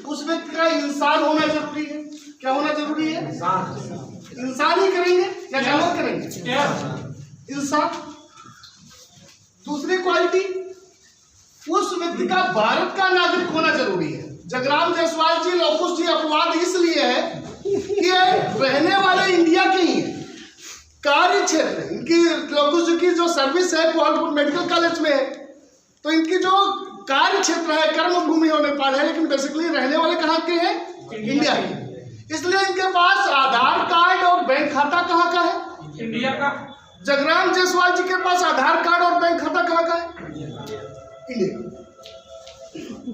उस व्यक्ति का इंसान होना जरूरी है। क्या होना जरूरी है? इंसान ही करेंगे या जानवर करेंगे? इंसान। दूसरी क्वालिटी, उस व्यक्ति का भारत का नागरिक होना जरूरी है। जगराम जायसवाल जी, लौकुश जी अपवाद इसलिए है कि रहने वाले इंडिया के ही है। कार्य क्षेत्र इनकी, लौकुश जी की जो सर्विस है गोरखपुर मेडिकल कॉलेज में है, तो इनकी जो कार्य क्षेत्र है, कर्म भूमि है नेपाल है, लेकिन बेसिकली रहने वाले कहाँ के हैं? इंडिया के। इसलिए इनके पास आधार कार्ड और बैंक खाता कहाँ का है? इंडिया का। जगराम जायसवाल जी के पास आधार कार्ड और बैंक खाता कहाँ का है? इंडिया।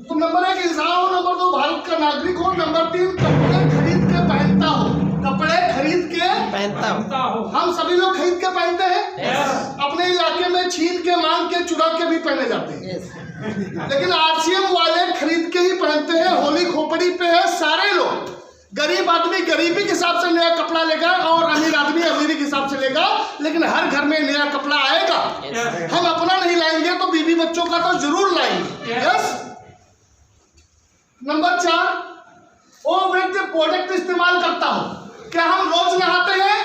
तो नंबर 1 इंसान हो, नंबर 2 भारत का नागरिक हो, नंबर 3 कपड़े खरीद के पहनता हो। कपड़े खरीद के पहनता हो। हम सभी लोग खरीद के पहनते हैं। अपने इलाके में छीन के, मांग के, चुरा के भी पहने जाते हैं। लेकिन आरसीएम वाले खरीद के ही पहनते हैं। होली खोपड़ी पे है सारे लोग। गरीब आदमी गरीबी के हिसाब से नया कपड़ा लेगा और अमीर आदमी अमीरी के हिसाब से लेगा, लेकिन हर घर में नया कपड़ा आएगा। हम अपना नहीं लाएंगे तो बीवी बच्चों का तो जरूर लाएंगे। यस। नंबर 4, वो व्यक्ति प्रोडक्ट इस्तेमाल करता हो। क्या हम रोज नहाते हैं?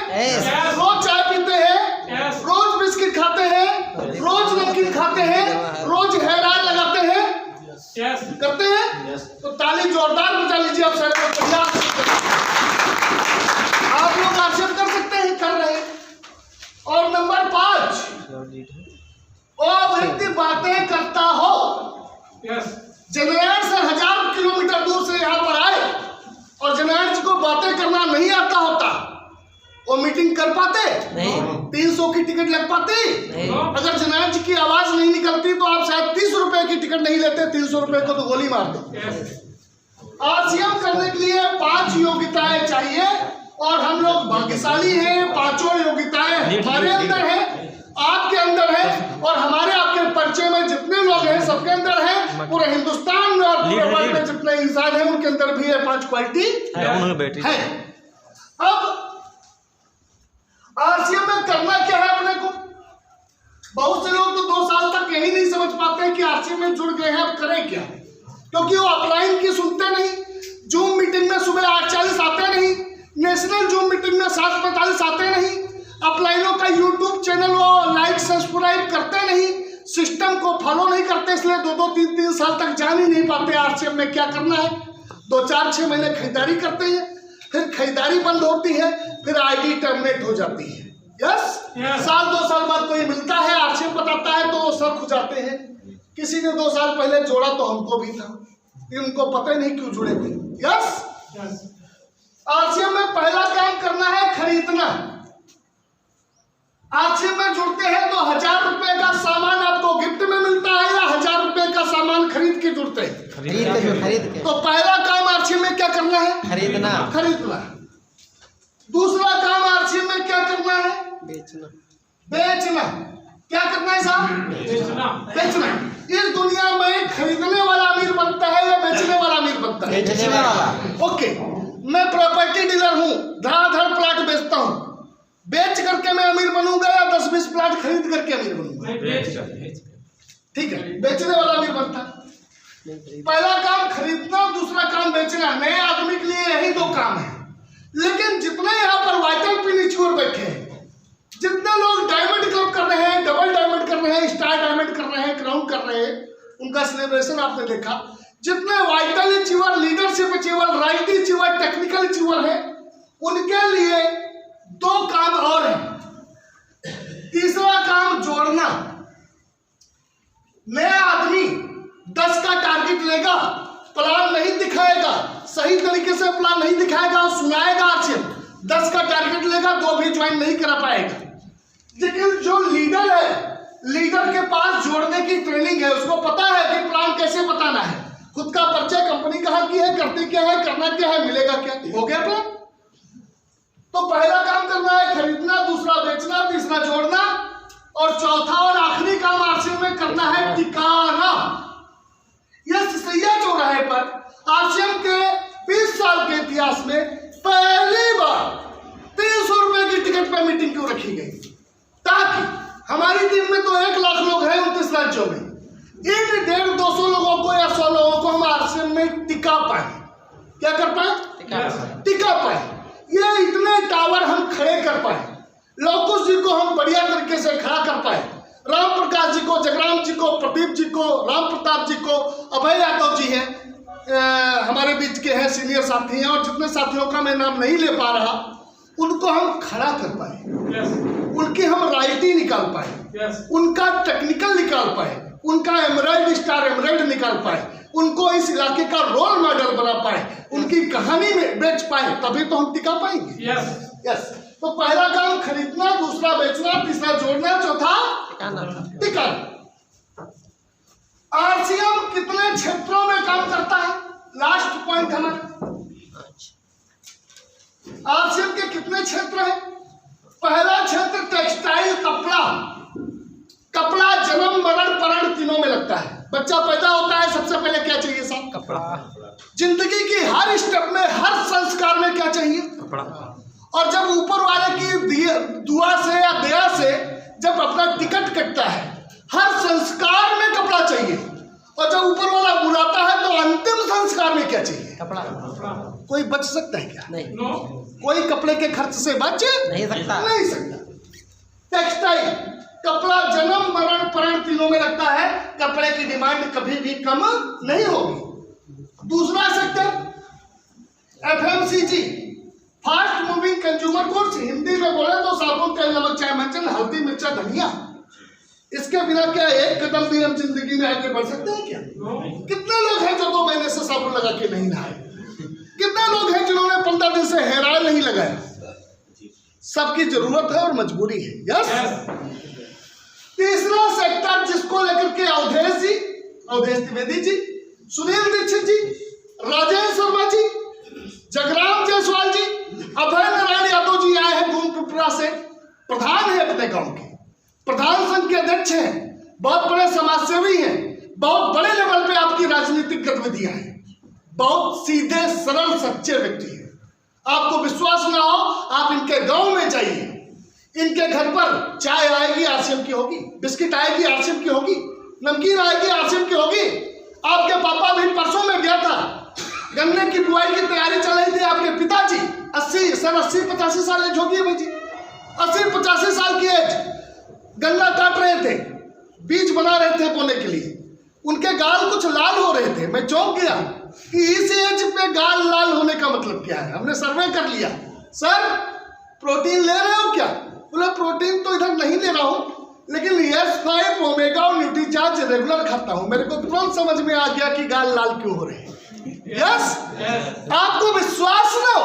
रोज चाय पीते हैं? रोज बिस्किट खाते हैं? रोज नमकीन खाते हैं? रोज हेयर ऑयल लगाते हैं? करते हैं? तो ताली जोरदार बजा लीजिए आप सारे। आप लोग आक्षेप कर सकते हैं, कर रहे हैं। और नंबर 5, वो व्यक्ति बातें करता हो। जनरल से 1000 किलोमीटर दूर से यहाँ पर आए और जनरल जी को बातें करना नहीं आता होता, वो मीटिंग कर पाते नहीं। 300 की टिकट लग पाती नहीं। अगर जनरल जी की आवाज नहीं निकलती तो आप शायद 30 रुपए की टिकट नहीं लेते, 300 रुपए को तो गोली मार दो। आरसीएम करने के लिए 5 योग्यताएं चाहिए और हम लोग भाग्यशाली हैं। 5 योग्यताएं हमारे अंदर है, आपके अंदर है और हमारे आपके परिचय में जितने लोग हैं सबके अंदर है। पूरे हिंदुस्तान में और पूरे वर्ल्ड में जितने इंसान हैं उनके अंदर भी ये 5 क्वालिटी है। अब आरसीएम में करना क्या है अपने को? बहुत से लोग तो 2 साल तक यही नहीं समझ पाते कि आरसीएम में जुड़ गए हैं, अब करें क्या? क्योंकि वो ऑफलाइन की सुनते नहीं, जूम मीटिंग में सुबह 8:40 आते नहीं, नेशनल जूम मीटिंग में 7:45 आते नहीं, अपलाइनों का यूट्यूब चैनल वो लाइक सब्सक्राइब करते नहीं, सिस्टम को फॉलो नहीं करते, इसलिए 2-2, 3-3 साल तक जान ही नहीं पाते आरसीएम में क्या करना है। 2-4-6 महीने खरीदारी करते हैं, फिर खरीदारी बंद होती है, फिर आईडी टर्मिनेट हो जाती है। यस। साल 2 साल बाद कोई मिलता है, आरसीएम बताता है तो वो सब खो जाते हैं। किसी ने 2 साल पहले जोड़ा तो हमको भी था, उनको पता ही नहीं क्यों जुड़े थे। यस। आरसीएम में पहला काम करना है खरीदना। आरसीएम में जुड़ते हैं तो 1000 रुपए का सामान आपको गिफ्ट में मिलता है या 1000 रुपए का सामान खरीद के जुड़ते हैं? खरीद के। तो पहला काम आरसीएम में क्या करना है? खरीदना। दूसरा काम आरसीएम में क्या करना है? बेचना। क्या करना है साहब? बेचना। इस दुनिया में खरीदने वाला अमीर बनता है या बेचने वाला अमीर बनता है? बेचने वाला। ओके, मैं प्रॉपर्टी डीलर हूँ, धड़ाधड़ प्लाट बेचता हूँ, बेच करके मैं अमीर बनूंगा या 10-20 प्लाट खरीद करके अमीर बनूंगा? ठीक है, बेचने वाला अमीर बनता है। पहला काम खरीदना, दूसरा काम बेचना। नए आदमी के लिए यही 2 काम है। लेकिन जितने यहाँ पर वाइटल पिनिचुअर बैठे हैं, जितने लोग डायमंड क्लब कर रहे हैं, डबल डायमंड कर रहे हैं, स्टार डायमंड कर रहे हैं, क्राउन कर रहे हैं, उनका सेलिब्रेशन आपने देखा। जितने vital achiever, leadership achiever, right achiever, technical achiever है, उनके लिए 2 काम और है। तीसरा काम जोड़ना। नया आदमी 10 का टारगेट लेगा, प्लान नहीं दिखाएगा, सही तरीके से प्लान नहीं दिखाएगा, सुनाएगा आरसीएम, 10 का टारगेट लेगा, 2 भी ज्वाइन नहीं करा पाएगा। लेकिन जो लीडर है, लीडर के पास जोड़ने की ट्रेनिंग है, उसको पता है कि प्लान कैसे बताना है, खुद का परिचय, कंपनी कहाँ की है, करती क्या है, करना क्या है, मिलेगा क्या, हो गया प्लान। तो पहला काम करना है खरीदना, दूसरा बेचना, तीसरा जोड़ना और चौथा और आखिरी काम आरसीएम में करना है टिकाना। यह सिसैया चौराहे पर आरसीएम के 20 साल के इतिहास में पहली बार 300 रुपए की टिकट पर मीटिंग क्यों रखी गई? ताकि हमारी टीम में तो 1 लाख लोग हैं 29 राज्यों में, इन 150-200 लोगों को या 100 लोगों को हम आरसीएम में टिका पाए। क्या कर पाए? टिका पाए। ये इतने टावर हम खड़े कर पाए, लौकुश जी को हम बढ़िया तरीके से खड़ा कर पाए, राम प्रकाश जी को, जगराम जी को, प्रदीप जी को, राम प्रताप जी को, अभय यादव जी हैं, हमारे बीच के हैं, सीनियर साथी हैं, और जितने साथियों का मैं नाम नहीं ले पा रहा, उनको हम खड़ा कर पाए, उनकी हम राइटी निकाल पाए, उनका टेक्निकल निकाल पाए, उनका एमराल्ड स्टार एमराल्ड निकाल पाए, उनको इस इलाके का रोल मॉडल बना पाए, उनकी कहानी में बेच पाए, तभी तो हम टिका पाएंगे। यस। तो पहला काम खरीदना, दूसरा बेचना, तीसरा जोड़ना, चौथा टिकाना। आरसीएम कितने क्षेत्रों में काम करता है? लास्ट पॉइंट हमारा, आरसीएम के कितने क्षेत्र हैं? पहला क्षेत्र टेक्सटाइल, कपड़ा। कपड़ा जन्म मरण परण तीनों में लगता है। बच्चा पैदा होता है, सबसे पहले क्या चाहिए साहब? कपड़ा। जिंदगी की हर स्टेप में, हर संस्कार में क्या चाहिए? कपड़ा। और जब ऊपर वाले की दुआ से या दया से जब अपना टिकट कटता है, हर संस्कार में कपड़ा चाहिए, और जब ऊपर वाला बुलाता है तो अंतिम संस्कार में क्या चाहिए? कपड़ा। कोई बच सकता है क्या? नहीं। कोई कपड़े के खर्च से बच नहीं सकता। टेक्सटाइल, कपड़ा जन्म मरण परण तीनों में लगता है, कपड़े की डिमांड कभी भी कम नहीं होगी। दूसरा sector FMCG, fast moving consumer goods. Hindi में बोले तो साबुन, तेल, नमक, चाय, मंचन, हल्दी, मिर्चा, धनिया। इसके बिना क्या एक कदम भी हम जिंदगी में आगे बढ़ सकते हैं क्या? कितने लोग हैं जो 2 महीने से साबुन लगा के नहीं नहाए? कितने लोग हैं जिन्होंने 15 दिन से हेयर ऑयल नहीं लगाया? सबकी जरूरत है और मजबूरी है। यस। तीसरा सेक्टर जिसको लेकर के अवधेश जी, अवधेश द्विवेदी जी, सुनील दीक्षित जी, राजेश शर्मा जी, जगराम जायसवाल जी, अभय नारायण यादव जी आए हैं गोंदपुरा से, प्रधान है अपने गांव के, प्रधान संघ के अध्यक्ष हैं, बहुत बड़े समाजसेवी हैं, बहुत बड़े लेवल पे आपकी राजनीतिक गतिविधियां हैं, बहुत सीधे सरल सच्चे व्यक्ति हैं। आपको विश्वास ना हो, आप इनके गांव में जाइए, इनके घर पर चाय आएगी आरसीएम की होगी, बिस्किट आएगी आरसीएम की होगी, नमकीन आएगी आरसीएम की होगी। आपके पापा भी परसों में गया था, गन्ने की बुआई की तैयारी चल रही थी, आपके पिताजी 80-85 साल एज होगी भाई जी, 80-85 साल की एज, गन्ना काट रहे थे, बीज बना रहे थे बोने के लिए, उनके गाल कुछ लाल हो रहे थे। मैं चौंक गया कि इस एज पे गाल लाल होने का मतलब क्या है। हमने सर्वे कर लिया, सर प्रोटीन ले रहे हो क्या? बोला प्रोटीन तो इधर नहीं ले रहा हूँ, लेकिन S5 ओमेगा और न्यूट्रीचार्ज रेगुलर खाता हूँ। मेरे को तुरंत समझ में आ गया कि गाल लाल क्यों हो रहे हैं। यस। आपको विश्वास न हो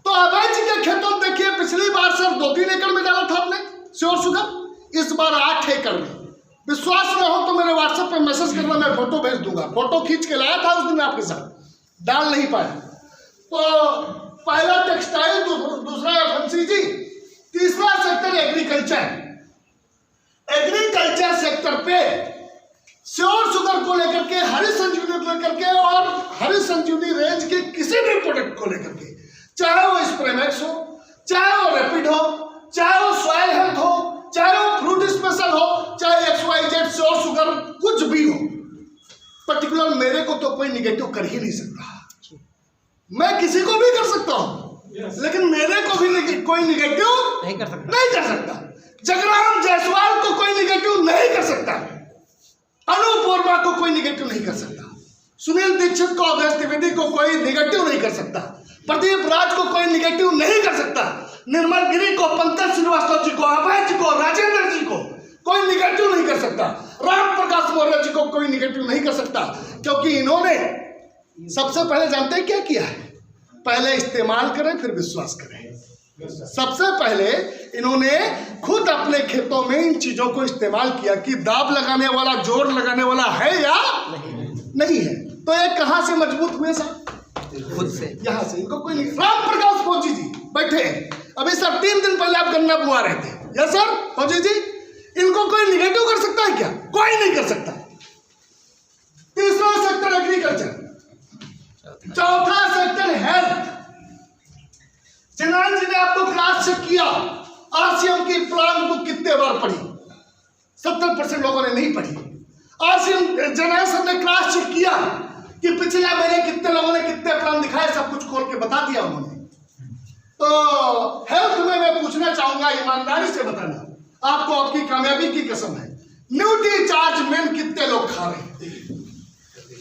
तो अभय जी के खेतों देखिए, पिछली बार सर 2-3 एकड़ में डाला था आपने श्योर शुगर, इस बार 8 एकड़ में। विश्वास न हो तो मेरे व्हाट्सएप पे मैसेज करना, मैं फोटो भेज दूंगा। फोटो खींच के लाया था उस दिन आपके साथ, डाल नहीं पाया। तो पहला टेक्सटाइल, दूसरा एफएमसीजी, तीसरा सेक्टर एग्रीकल्चर। एग्रीकल्चर सेक्टर पे श्योर शुगर को लेकर के, हरी संजीवनी को लेकर के, और हरी संजीवनी रेंज के किसी भी प्रोडक्ट को लेकर के, चाहे वो स्प्रेमैक्स हो, चाहे वो रैपिड हो, चाहे वो सॉइल हेल्थ हो, चाहे वो फ्रूट स्पेशल हो, चाहे XYZ श्योर शुगर कुछ भी हो, पर्टिकुलर मेरे को तो कोई निगेटिव कर ही नहीं सकता। मैं किसी को भी कर सकता हूं, लेकिन मेरे को भी कोई निगेटिव नहीं कर सकता। जगराम जायसवाल को कोई निगेटिव नहीं कर सकता, अनूप वर्मा को कोई निगेटिव नहीं कर सकता, सुनील दीक्षित को, अवधेश द्विवेदी को कोई निगेटिव नहीं कर सकता, प्रदीप राज को कोई निगेटिव नहीं कर सकता, निर्मल गिरी को, पंकज श्रीवास्तव जी को, अभय जी को, राजेंद्र जी को कोई निगेटिव नहीं कर सकता, राम प्रकाश मौर्य जी को कोई निगेटिव नहीं कर सकता, क्योंकि इन्होंने सबसे पहले जानते हैं क्या किया है? पहले इस्तेमाल करें फिर विश्वास करें। सबसे पहले इन्होंने खुद अपने खेतों में इन चीजों को इस्तेमाल किया कि दाब लगाने वाला, जोर लगाने वाला है या नहीं है। तो ये कहां से मजबूत हुए साहब? खुद से, यहां से। इनको कोई नहीं। राम प्रकाश फौजी जी बैठे अभी सर 3 दिन पहले आप गन्ना बुआ रहे थे, यस सर फौजी जी, इनको कोई निगेटिव कर सकता है क्या? कोई नहीं कर सकता। तीसरा सेक्टर एग्रीकल्चर, चौथा सेक्टर हेल्थ। जनान जी ने आपको क्लास चेक किया, आरसीएम की प्लान बुक कितने बार पढ़ी? 70% लोगों ने नहीं पढ़ी। आरसीएम जनान सर ने क्लास चेक किया कि पिछले महीने कितने लोगों ने कितने प्लान दिखाए। दिया उन्होंने। तो हेल्थ में मैं पूछना चाहूंगा, ईमानदारी से बताना, आपको आपकी कामयाबी की कसम है, न्यूट्री चार्ज मेन कितने लोग खा रहे हैं?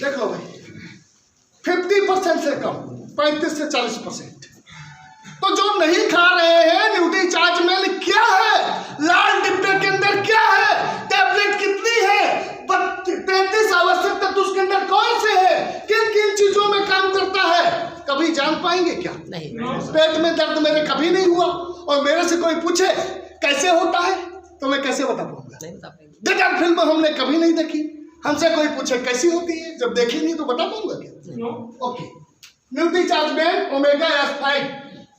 देख लो भाई, 50% से कम, 35 से 40%। तो जो नहीं खा रहे हैं, न्यूट्री चार्ज मेन क्या है, लाल डिब्बे के अंदर क्या है, टैबलेट कितनी है, 33 आवश्यक तत्व उसके अंदर कौन से है, किन किन चीजों में काम करता है, कभी जान पाएंगे क्या? नहीं। पेट में दर्द मेरे कभी नहीं हुआ, और मेरे से कोई पूछे कैसे होता है तो मैं कैसे बता पाऊंगा? नहीं बता पाएंगे। गजब फिल्म हमने कभी नहीं देखी, हमसे कोई पूछे कैसी होती है, जब देखी नहीं तो बता पाऊंगा क्या? ओके, न्यूट्री चार्ज में ओमेगा S5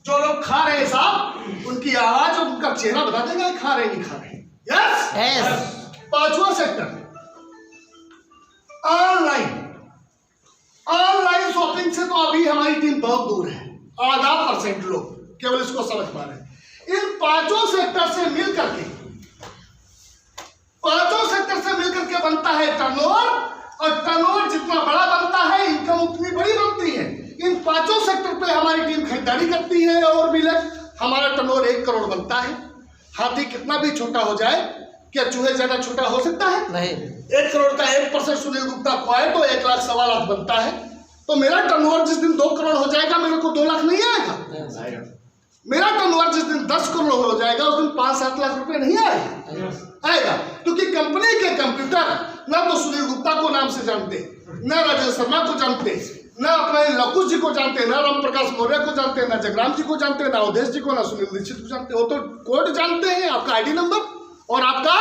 जो लोग खा रहे हैं साहब, उनकी आवाज और उनका चेहरा बता देगा खा रहे नहीं खा रहे। यस। पांचवा सेक्टर, ऑनलाइन शॉपिंग से तो अभी हमारी टीम बहुत दूर है, आधा % लोग केवल इसको समझ पा रहे हैं। इन पांचों सेक्टर से मिलकर के, बनता है टर्नओवर, और टर्नओवर जितना बड़ा बनता है इनकम उतनी बड़ी बनती है। इन पांचों सेक्टर पे हमारी टीम खरीदारी करती है और मिलकर हमारा टर्नओवर 1 करोड़ बनता है। हाथी कितना भी छोटा हो जाए, क्या चूहे ज्यादा छोटा हो सकता है? नहीं। 1 करोड़ का 1% सुनील गुप्ता को आए तो 1 लाख 1.25 लाख बनता है। तो मेरा टर्नओवर जिस दिन 2 करोड़ हो जाएगा, मेरे को 2 लाख नहीं आएगा। मेरा टर्नओवर जिस दिन 10 करोड़ हो जाएगा, उस दिन 5-7 लाख रुपए नहीं आएगा। क्योंकि कंपनी के कंप्यूटर ना तो सुनील गुप्ता को नाम से जानते, ना राजेश शर्मा को जानते, ना अपने लकुश जी को जानते, ना राम प्रकाश मौर्य को जानते, ना जगराम जी को जानते, ना अवधेश जी को, ना सुनील दीक्षित को जानते। वो तो कोड जानते हैं, आपका ID नंबर और आपका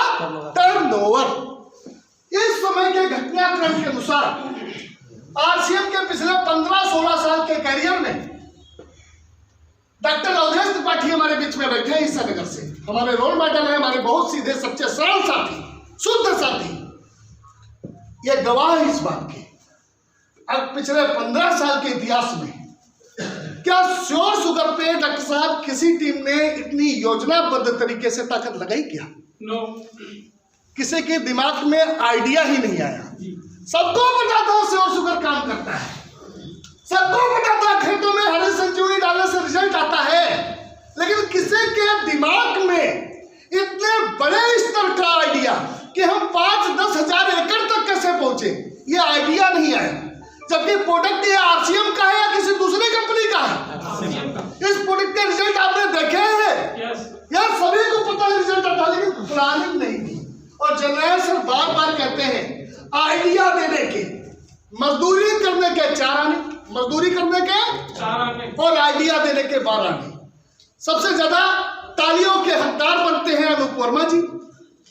टर्नओवर। इस समय के घटनाक्रम के अनुसार RCM के पिछले 15-16 साल के कैरियर में डॉक्टर अवधेश त्रिपाठी हमारे बीच में बैठे हैं ईसानगर से, हमारे रोल मॉडल है, हमारे बहुत सीधे सच्चे सरल साथी, शुद्ध साथी। ये गवाह है इस बात के। अब पिछले 15 साल के इतिहास में क्या श्योर शुगर पे डॉक्टर साहब किसी टीम ने इतनी योजनाबद्ध तरीके से ताकत लगाई क्या? नो। किसी के दिमाग में आइडिया ही नहीं आया। सबको पता था श्योर शुगर काम करता है, सबको पता था खेतों में हरी संजीवनी डालने से रिजल्ट आता है, लेकिन किसी के दिमाग में इतने बड़े स्तर का आइडिया कि हम 5-10 हजार एकड़ तक कैसे पहुंचे, ये आइडिया नहीं आया। जबकि प्रोडक्ट ये RCM का है या किसी दूसरी कंपनी का है। इस प्रोडक्ट के रिजल्ट आपने देखे हैं यार, सभी को पता है रिजल्ट आता, लेकिन प्लानिंग नहीं थी। और जनरल सर बार बार कहते हैं आइडिया देने के, मजदूरी करने के 4 आने, मजदूरी करने के 4 आने और आइडिया देने के 12 आने। सबसे ज्यादा तालियों के हकदार बनते हैं अनूप वर्मा जी,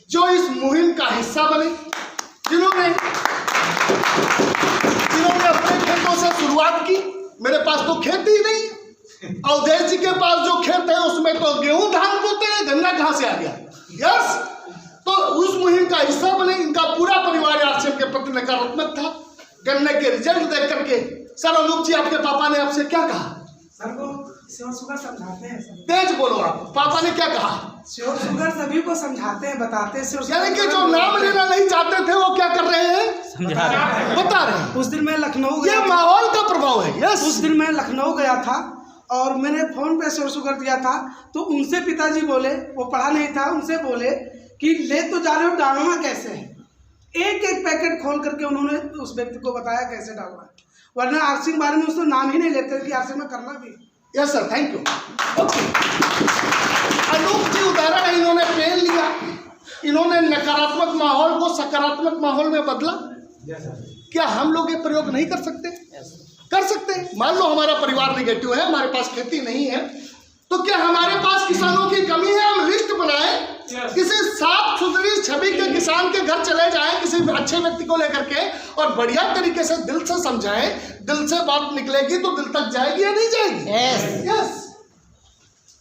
जो इस मुहिम का हिस्सा बने, जिन्होंने अपने खेतों से शुरुआत की। मेरे पास तो खेती ही नहीं, अवधेश जी के पास जो खेत है उसमें तो गेहूं धान बोते हैं, गन्ना कहां से आ गया? यस। तो उस मुहिम का हिस्सा बने। इनका पूरा परिवार RCM के प्रति नकारात्मक था। गन्ने के रिजल्ट देख करके सर अनूप जी, आपके पापा ने आपसे क्या कहा? सर को श्योर शुगर समझाते हैं। तेज बोलो आप, पापा ने क्या कहा? श्योर शुगर सभी को समझाते हैं, बताते हैं। यानी कि जो नाम लेना नहीं चाहते थे वो क्या कर रहे हैं? समझा रहे हैं, बता रहे हैं। उस दिन मैं लखनऊ, ये माहौल का प्रभाव है। यस। उस दिन मैं लखनऊ गया था और मैंने फोन पे श्योर शुगर दिया था, तो उनसे पिताजी बोले, वो पढ़ा नहीं था, उनसे बोले कि ले तो जा रहे हो, डालना कैसे है। एक एक पैकेट खोल करके उन्होंने उस व्यक्ति को बताया कैसे डालना है, वरना RCM बारे में उसको नाम ही नहीं लेते कि RCM में करना भी। Yes sir, thank you. Okay, Anoop ji उदाहरण है, इन्होंने पेन लिया, इन्होंने नकारात्मक माहौल को सकारात्मक माहौल में बदला। क्या हम लोग ये प्रयोग नहीं कर सकते? कर सकते हैं। मान लो हमारा परिवार निगेटिव है, हमारे पास खेती नहीं है, तो क्या हमारे पास किसानों की कमी है? हम लिस्ट बनाएं, किसी साफ सुथरी छवि के किसान के घर चले जाएं, किसी अच्छे व्यक्ति को लेकर के, और बढ़िया तरीके से दिल से समझाएं। दिल से बात निकलेगी तो दिल तक जाएगी या नहीं जाएगी? यस।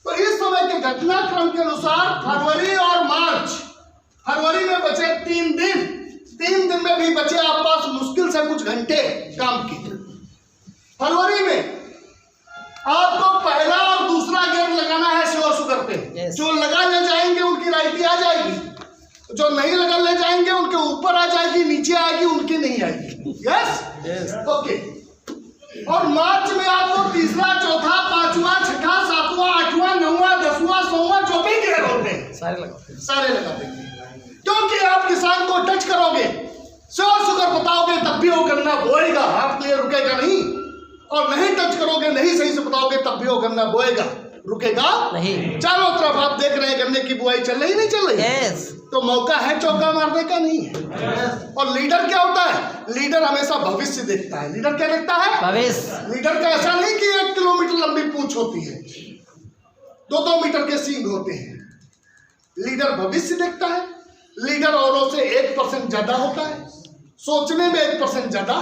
तो इस समय के घटनाक्रम के अनुसार फरवरी और मार्च, फरवरी में बचे 3 दिन, 3 दिन में भी बचे आप पास मुश्किल से कुछ घंटे काम की। फरवरी में आपको पहला और दूसरा गियर लगाना है श्योर शुगर पे। जो लगा ले जाएंगे उनकी राइटी आ जाएगी, जो नहीं लगा ले जाएंगे उनके ऊपर आ जाएगी, नीचे आएगी, उनकी नहीं आएगी। यस। ओके। और मार्च में आपको तीसरा, चौथा, सारे लगा देंगे, क्योंकि आप किसान को टच करोगे, श्योर शुगर बताओगे, तब भी वो गन्ना बोएगा, आपके लिए रुकेगा नहीं। और नहीं टच करोगे, नहीं सही से बताओगे, तब भी वो गन्ना बोएगा, रुकेगा नहीं। चारों तरफ आप देख रहे हैं गन्ने की बुआई चल रही, नहीं चल रही? yes. तो मौका है चौका मारने का, नहीं है। yes. और लीडर क्या होता है? लीडर हमेशा भविष्य देखता है। लीडर क्या देखता है? भविष्य। लीडर का ऐसा नहीं कि 1 किलोमीटर लंबी पूंछ होती है, 2-2 मीटर के सींग होते हैं। लीडर भविष्य देखता है। लीडर औरों से 1% ज्यादा होता है, सोचने में 1% ज्यादा,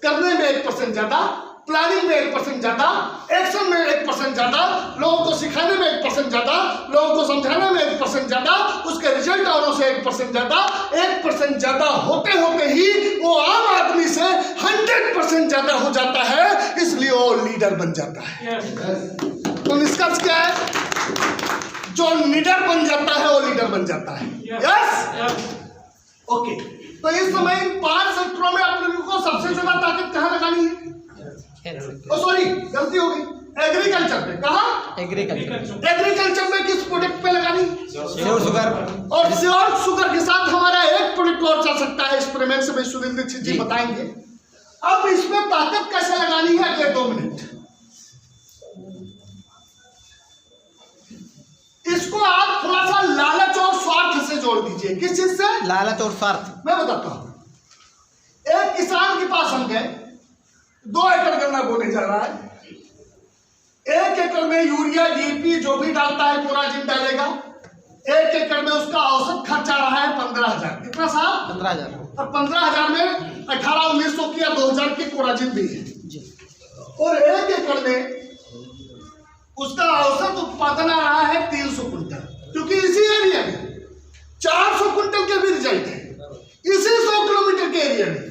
करने में 1% ज्यादा, प्लानिंग में 1% ज्यादा, एक्शन में 1% ज्यादा, लोगों को सिखाने में 1% ज्यादा, लोगों को समझाने में 1% ज्यादा, उसके रिजल्ट औरों से 1% ज्यादा। 1% ज्यादा होते होते ही वो आम आदमी से 100% ज्यादा हो जाता है, इसलिए वो लीडर बन जाता है। तो निष्कर्ष क्या है? जो लीडर बन जाता है वो लीडर बन जाता है। Yes, okay. तो इस समय इन 5 सेक्टरों में आप लोगों को सबसे ज्यादा ताकत कहाँ लगानी है? सॉरी, गलती हो गई, एग्रीकल्चर पे। कहाँ? एग्रीकल्चर में किस प्रोडक्ट पे लगानी? Sure sugar. और श्योर शुगर के साथ हमारा एक प्रोडक्ट और चल सकता है, एक्सपेरिमेंट से सुनील दीक्षित जी बताएंगे। अब इसमें ताकत कैसे लगानी है, अगले 2 मिनट। इसको आप थोड़ा सा लालच और स्वार्थ से जोड़ दीजिए। किस चीज से? लालच और स्वार्थ। मैं बताता हूं। एक किसान के पास हम गए, 2 एकड़ गन्ना बोने जा रहा है। 1 एकड़ में यूरिया, डीएपी जो भी डालता है कोराजिन डालेगा। 1 एकड़ में उसका औसत खर्चा रहा है 15,000। कितना साहब? 15,000। और 15,000 में 1800-1900 की या 2000 की कोराजिन भी है जी। और 1 एकड़ में उसका औसत उत्पादन आ रहा है 300 कुंटल, क्योंकि इसी एरिया में 400 कुंटल के भी रिजल्ट है। इसी 100 किलोमीटर के एरिया में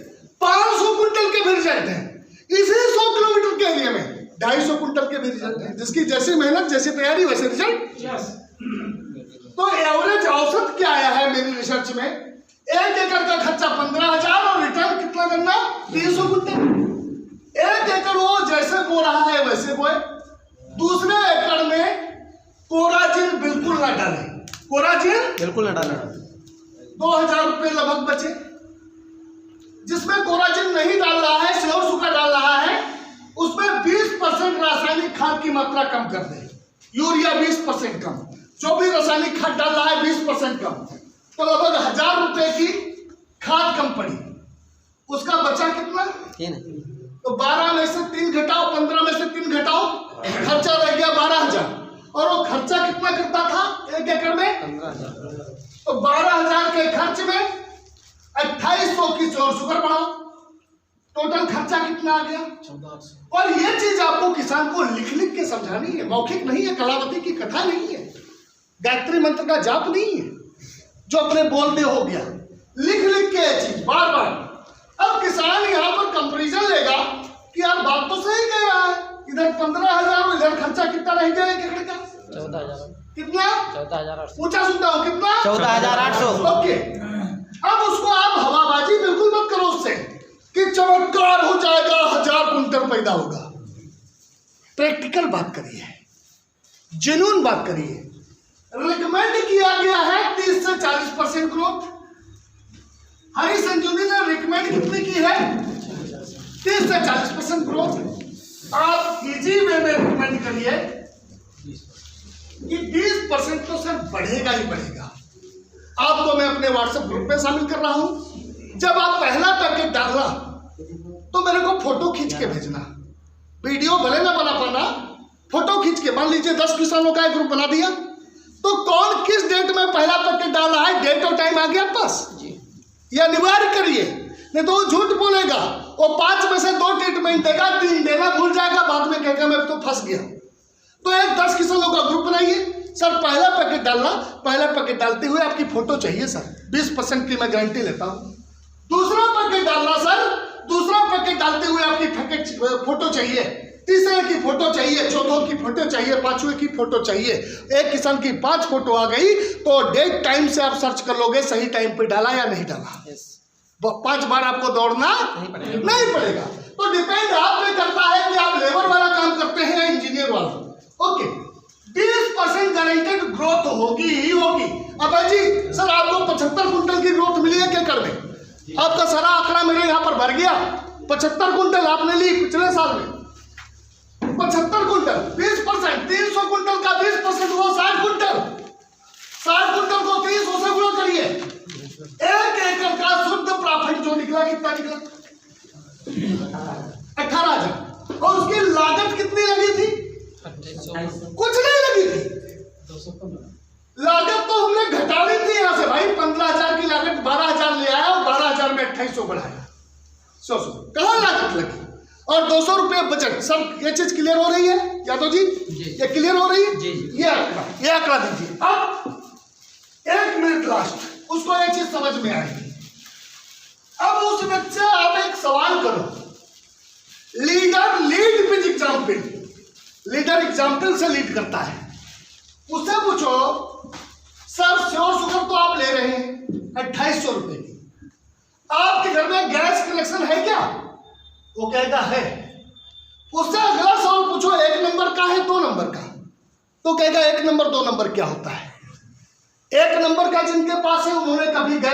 500 कुंटल के भी रिजल्ट है। इसी 100 किलोमीटर के एरिया में 250 कुंटल के भी रिजल्ट है। जिसकी जैसी मेहनत, जैसी तैयारी, वैसे रिजल्ट। तो एवरेज औसत क्या आया है मेरी रिसर्च में? 1 एकड़ का खर्चा 15,000 और रिटर्न कितना करना? 300 कुंटल। 1 एकड़ वो जैसे बो रहा है वैसे बोए। दूसरे एकड़ में कोराजिन बिल्कुल ना डाले, कोराजिन बिल्कुल ना डाले। 2,000 रुपये लगभग बचे। जिसमें कोराजिन नहीं डाल रहा है, श्योर शुगर डाल रहा है, उसमें 20% रासायनिक खाद की मात्रा कम कर दे। यूरिया 20% कम, जो भी रासायनिक खाद डाल रहा है 20% कम, तो लगभग 1,000 रुपए की खाद कम पड़ी। उसका बचा कितना? 3। तो 12 में से 3 घटाओ, 15 में से 3 घटाओ, खर्चा रह गया 12,000। और वो खर्चा कितना करता था 1 एकड़ में? 15,000। तो 12,000 के खर्च में 2800 की श्योर शुगर बढ़ाओ, टोटल खर्चा कितना आ गया? 1400। और ये चीज आपको किसान को लिख लिख के समझानी है, मौखिक नहीं है, कलावती की कथा नहीं है, गायत्री मंत्र का जाप नहीं है जो अपने बोल में हो गया। लिख लिख के ये चीज बार बार। अब किसान यहाँ पर कंपेरिजन लेगा कि यार बात तो सही कह रहा है, इधर 15,000, इधर खर्चा कितना रह गया 1 एकड़ का? 14,000। कितना? 14,800। ऊंचा सुनता हूँ, कितना? 14,800। ओके। अब उसको आप हवाबाजी बिल्कुल मत करो उससे कि चमत्कार हो जाएगा, 1000 कुंटल पैदा होगा। प्रैक्टिकल बात करिए, जेन्युइन बात करिए। रिकमेंड किया गया है 30 से 40% ग्रोथ। हरी संजीवनी ने रिकमेंड कितनी की है? 30 से 40% ग्रोथ। आप इजी वे में रिकमेंड करिए कि 20% तो सर बढ़ेगा ही बढ़ेगा। आपको मैं अपने व्हाट्सएप ग्रुप में शामिल कर रहा हूं। जब आप पहला पैकेट डालना तो मेरे को फोटो खींच के भेजना। वीडियो भले ना बना पाना, फोटो खींच के। मान लीजिए 10 किसानों का एक ग्रुप बना दिया, तो कौन किस डेट में पहला पैकेट डाल रहा है, डेट और टाइम आ गया पास, ये अनिवार्य करिए। नहीं तो वो झूठ बोलेगा, वो 5 में से 2 ट्रीटमेंट देगा, 3 देना भूल जाएगा, बाद में कहेगा मैं तो फंस गया। तो एक 10 किसानों का ग्रुप बनाइए। सर पहला पैकेट डालना, पहला पैकेट डालते हुए आपकी फोटो चाहिए सर, 20% की मैं गारंटी लेता हूँ। दूसरा पैकेट डालना सर, दूसरा पैकेट डालते हुए आपकी फोटो चाहिए, तीसरे की फोटो चाहिए, चौथों की फोटो चाहिए, 5वें की फोटो चाहिए। एक किसान की 5 फोटो आ गई तो डेट टाइम से आप सर्च कर लोगे सही टाइम पे डाला या नहीं डाला। 5 बार आपको दौड़ना नहीं पड़ेगा। तो डिपेंड आप पे करता है कि आप लेबर वाला काम करते हैं या इंजीनियर वाला। ओके, 20% गारंटेड ग्रोथ होगी ही होगी। अबे जी सर आपको 75 कुंटल की ग्रोथ मिली है केकड़ में, आपका सारा आंकड़ा मेरे यहाँ पर भर गया। 75 कुंटल आपने ली पिछले साल में, 75 कुंटल 20%, 300 कुंटल का 20% वो 60 कुंटल, 60 कुंटल को 300 से गुणा करिए, 1 एकड़ का शुद्ध प्रॉफिट जो निकला कितना निकला? 18,000। और उसकी लागत कितनी लगी थी? कुछ नहीं लगी थी। लागत तो हमने घटा दी थी यहाँ से भाई, 15,000 की लागत 12,000 ले आया और 12,000 में 2800 बढ़ाया। सोचो कहाँ लागत लगी और 200 रुपये बचत। सब ये चीज क्लियर हो रही है यादव जी? ये क्लियर हो रही है? ये आंकड़ा दीजिए। अब 1 मिनट लास्ट, उसको ये चीज समझ में आएगी। अब उस व्यक्ति से आप एक सवाल करो, leader lead with example, leader example से लीड करता है। उससे पूछो सर श्योर शुगर तो आप ले रहे हैं 2800 रुपए की, आपके घर में गैस कनेक्शन है क्या? वो कहेगा है। उससे अगला सवाल पूछो 1 नंबर का है 2 नंबर का? तो कहेगा 1 नंबर 2 नंबर क्या होता है? 1 नंबर का जिनके पास है उन्होंने कभी गैस